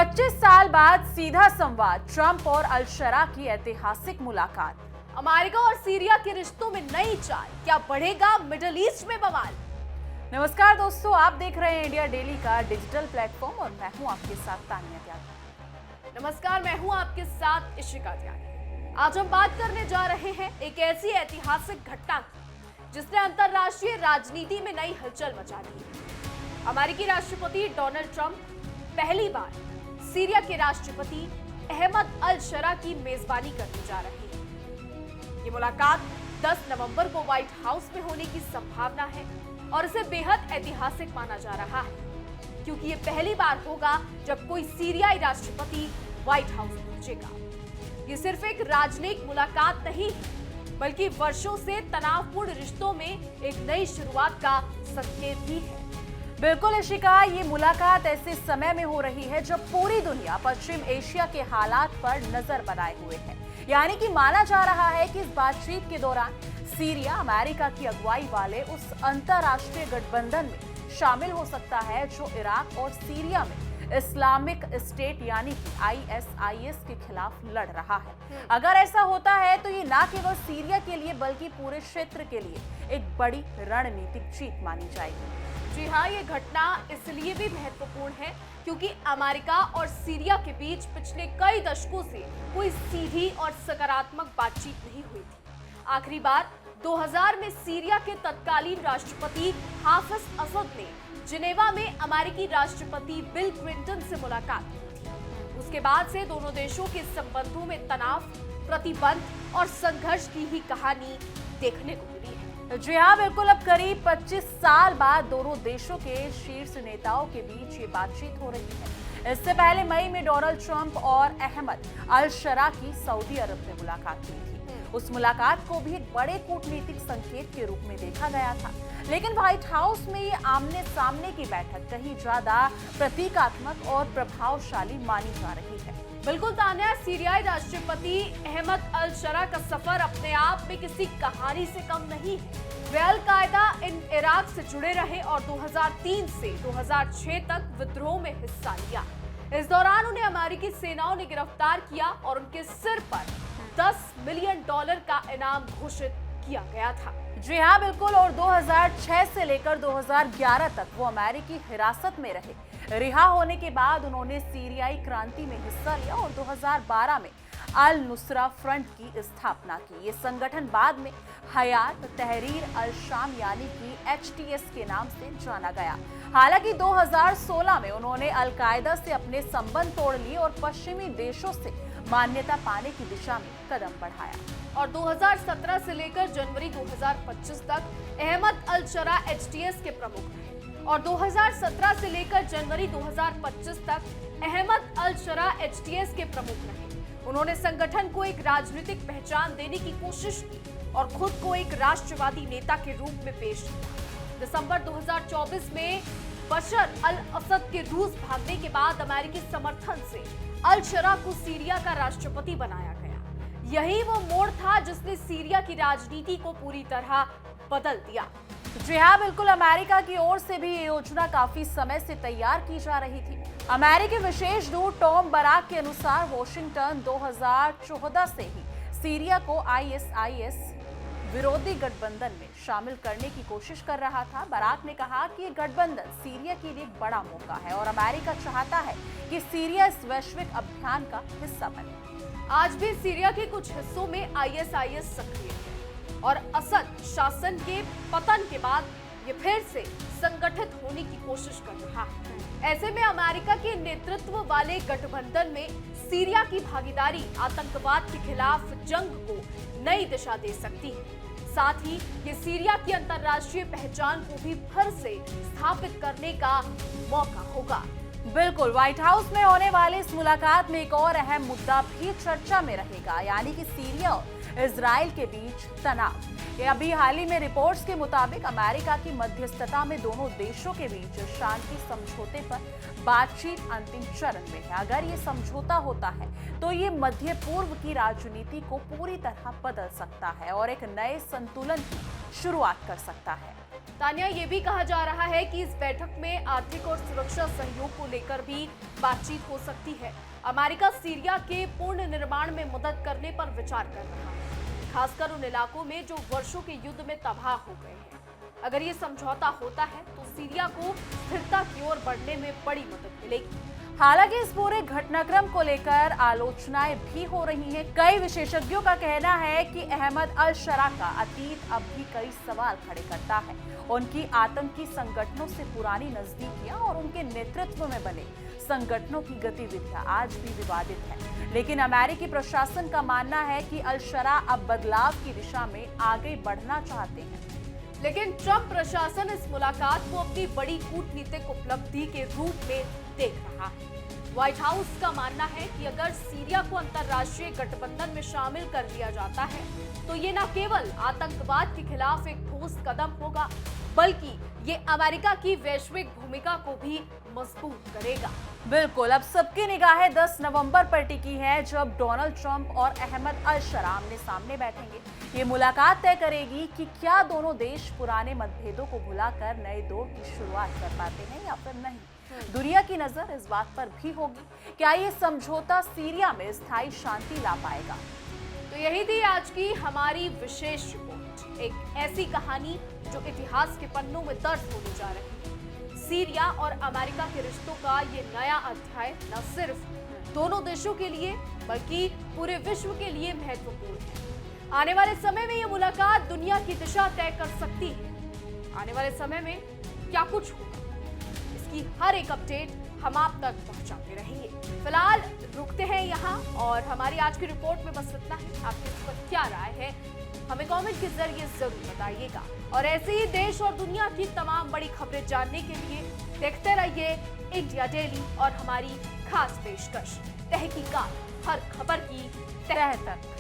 25 साल बाद सीधा संवाद, ट्रंप और अल शरा की ऐतिहासिक मुलाकात। अमेरिका और सीरिया के रिश्तों में नई चाल, क्या बढ़ेगा मिडिल ईस्ट में बवाल। नमस्कार दोस्तों, आप देख रहे हैं इंडिया डेली का डिजिटल प्लेटफॉर्म और मैं हूं आपके साथ तानिया त्यागी। नमस्कार, मैं हूं आपके साथ इशिका त्यागी। आज हम बात करने जा रहे हैं एक ऐसी ऐतिहासिक घटना की जिसने अंतरराष्ट्रीय राजनीति में नई हलचल मचा दी है। अमेरिकी राष्ट्रपति डोनाल्ड ट्रंप पहली बार सीरिया के राष्ट्रपति अहमद अल शरा की मेजबानी करने जा रहे हैं। ये मुलाकात 10 नवंबर को व्हाइट हाउस में होने की संभावना है और इसे बेहद ऐतिहासिक माना जा रहा है, क्योंकि ये पहली बार होगा जब कोई सीरियाई राष्ट्रपति व्हाइट हाउस पहुंचेगा। ये सिर्फ एक राजनयिक मुलाकात नहीं है, बल्कि वर्षों से तनावपूर्ण रिश्तों में एक नई शुरुआत का संकेत भी है। बिल्कुल इशिका, ये मुलाकात ऐसे समय में हो रही है जब पूरी दुनिया पश्चिम एशिया के हालात पर नजर बनाए हुए है। यानी कि माना जा रहा है कि इस बातचीत के दौरान सीरिया अमेरिका की अगुवाई वाले उस अंतरराष्ट्रीय गठबंधन में शामिल हो सकता है जो इराक और सीरिया में इस्लामिक स्टेट यानी कि ISIS के खिलाफ लड़ रहा है। अगर ऐसा होता है तो ये ना केवल सीरिया के लिए बल्कि पूरे क्षेत्र के लिए एक बड़ी रणनीतिक जीत मानी जाएगी। जी हाँ, ये घटना इसलिए भी महत्वपूर्ण है क्योंकि अमेरिका और सीरिया के बीच पिछले कई दशकों से कोई सीधी और सकारात्मक बातचीत नहीं हुई थी। आखिरी बार 2000 में सीरिया के तत्कालीन राष्ट्रपति हाफिज असद ने जिनेवा में अमेरिकी राष्ट्रपति बिल क्लिंटन से मुलाकात की थी। उसके बाद से दोनों देशों के संबंधों में तनाव, प्रतिबंध और संघर्ष की ही कहानी देखने को मिली है। जी हाँ, बिल्कुल। अब करीब 25 साल बाद दोनों देशों के शीर्ष नेताओं के बीच ये बातचीत हो रही है। इससे पहले मई में डोनाल्ड ट्रंप और अहमद अल शरा की सऊदी अरब में मुलाकात हुई थी। उस मुलाकात को भी एक बड़े कूटनीतिक संकेत के रूप में देखा गया था, लेकिन व्हाइट हाउस में ये आमने सामने की बैठक कहीं ज्यादा प्रतीकात्मक और प्रभावशाली मानी जा रही है। बिल्कुल तान्या, सीरियाई राष्ट्रपति अहमद अल शरा का सफर अपने आप में किसी कहानी से कम नहीं है। वे अल कायदा इन इराक से जुड़े रहे और 2003 से 2006 तक विद्रोह में हिस्सा लिया। इस दौरान उन्हें अमेरिकी सेनाओं ने गिरफ्तार किया और उनके सिर पर $10 मिलियन का इनाम घोषित किया गया था। जी हाँ, बिल्कुल। और 2006 से लेकर 2011 तक वो अमेरिकी हिरासत में रहे। रिहा होने के बाद उन्होंने सीरियाई क्रांति में हिस्सा लिया और 2012 में अल नुसरा फ्रंट की स्थापना की। ये संगठन बाद में हयात तहरीर अल शाम यानी कि HTS के नाम से जाना गया। हालांकि 2016 में उन्होंने अल कायदा से अपने संबंध तोड़ लिए और पश्चिमी देशों से मान्यता पाने की दिशा में कदम बढ़ाया। और 2017 से लेकर जनवरी 2025 तक अहमद अल शरा HTS के प्रमुख रहे और 2017 से लेकर जनवरी 2025 तक अहमद अल शरा HTS के प्रमुख रहे। उन्होंने संगठन को एक राजनीतिक पहचान देने की कोशिश की और खुद को एक राष्ट्रवादी नेता के रूप में पेश किया। दिसंबर 2024 में बशर अल असद के रूस भागने के बाद अमेरिकी समर्थन से अल शरा को सीरिया का राष्ट्रपति बनाया गया। यही वो मोड़ था जिसने सीरिया की राजनीति को पूरी तरह बदल दिया। जी हाँ, बिल्कुल। अमेरिका की ओर से भी ये योजना काफी समय से तैयार की जा रही थी। अमेरिकी विशेष दूत टॉम बराक के अनुसार वॉशिंगटन 2014 से ही सीरिया को ISIS विरोधी गठबंधन में शामिल करने की कोशिश कर रहा था। बराक ने कहा कि ये गठबंधन सीरिया के लिए एक बड़ा मौका है और अमेरिका चाहता है कि सीरिया इस वैश्विक अभियान का हिस्सा बने। आज भी सीरिया के कुछ हिस्सों में ISIS सक्रिय है और असद शासन के पतन के बाद ये फिर से संगठित होने की कोशिश कर रहा है। ऐसे में अमेरिका के नेतृत्व वाले गठबंधन में सीरिया की भागीदारी आतंकवाद के खिलाफ जंग को नई दिशा दे सकती है। साथ ही ये सीरिया की अंतर्राष्ट्रीय पहचान को भी फिर से स्थापित करने का मौका होगा। बिल्कुल। व्हाइट हाउस में होने वाली इस मुलाकात में एक और अहम मुद्दा भी चर्चा में रहेगा, यानी कि सीरिया और इजराइल के बीच तनाव। अभी हाल ही में रिपोर्ट्स के मुताबिक अमेरिका की मध्यस्थता में दोनों देशों के बीच शांति समझौते पर बातचीत अंतिम चरण में है। अगर ये समझौता होता है तो ये मध्य पूर्व की राजनीति को पूरी तरह बदल सकता है और एक नए संतुलन की शुरुआत कर सकता है। तानिया, ये भी कहा जा रहा है कि इस बैठक में आर्थिक और सुरक्षा सहयोग को लेकर भी बातचीत हो सकती है। अमेरिका सीरिया के पूर्ण निर्माण में मदद करने पर विचार कर रहा है, खासकर उन इलाकों में जो वर्षों के युद्ध में तबाह हो गए हैं। अगर ये समझौता होता है तो सीरिया को स्थिरता की ओर बढ़ने में बड़ी मदद मिलेगी। हालांकि इस पूरे घटनाक्रम को लेकर आलोचनाएं भी हो रही हैं। कई विशेषज्ञों का कहना है कि अहमद अल शरा का अतीत अब भी कई सवाल खड़े करता है। उनकी आतंकी संगठनों से पुरानी नजदीकियां और उनके नेतृत्व में बने संगठनों की गतिविधियां आज भी विवादित हैं। लेकिन अमेरिकी प्रशासन का मानना है कि अल शरा अब बदलाव की दिशा में आगे बढ़ना चाहते हैं। लेकिन ट्रंप प्रशासन इस मुलाकात को अपनी बड़ी कूटनीतिक उपलब्धि के रूप में देख रहा है। व्हाइट हाउस का मानना है कि अगर सीरिया को अंतर्राष्ट्रीय गठबंधन में शामिल कर लिया जाता है तो ये न केवल आतंकवाद के खिलाफ एक ठोस कदम होगा, बल्कि ये अमेरिका की वैश्विक भूमिका को भी मजबूत करेगा। बिल्कुल, अब सबकी निगाहें 10 नवंबर पर टिकी है, जब डोनाल्ड ट्रंप और अहमद अल शरा आमने सामने बैठेंगे। ये मुलाकात तय करेगी कि क्या दोनों देश पुराने मतभेदों को भुलाकर नए दौर की शुरुआत कर पाते हैं या फिर नहीं। दुनिया की नजर इस बात पर भी होगी, क्या ये समझौता सीरिया में स्थायी शांति ला पाएगा। तो यही थी आज की हमारी विशेष रिपोर्ट, एक ऐसी कहानी जो इतिहास के पन्नों में दर्ज होने जा रही है। सीरिया और अमेरिका के रिश्तों का ये नया अध्याय न सिर्फ दोनों देशों के लिए बल्कि पूरे विश्व के लिए महत्वपूर्ण है। आने वाले समय में ये मुलाकात दुनिया की दिशा तय कर सकती है। आने वाले समय में क्या कुछ होगा, इसकी हर एक अपडेट हम आप तक पहुंचाते रहेंगे। फिलहाल रुकते हैं यहाँ और हमारी आज की रिपोर्ट में बस इतना है। आपकी इस पर क्या राय है हमें कमेंट के जरिए जरूर बताइएगा। और ऐसे ही देश और दुनिया की तमाम बड़ी खबरें जानने के लिए देखते रहिए इंडिया डेली और हमारी खास पेशकश तहकीकात, हर खबर की तह तक।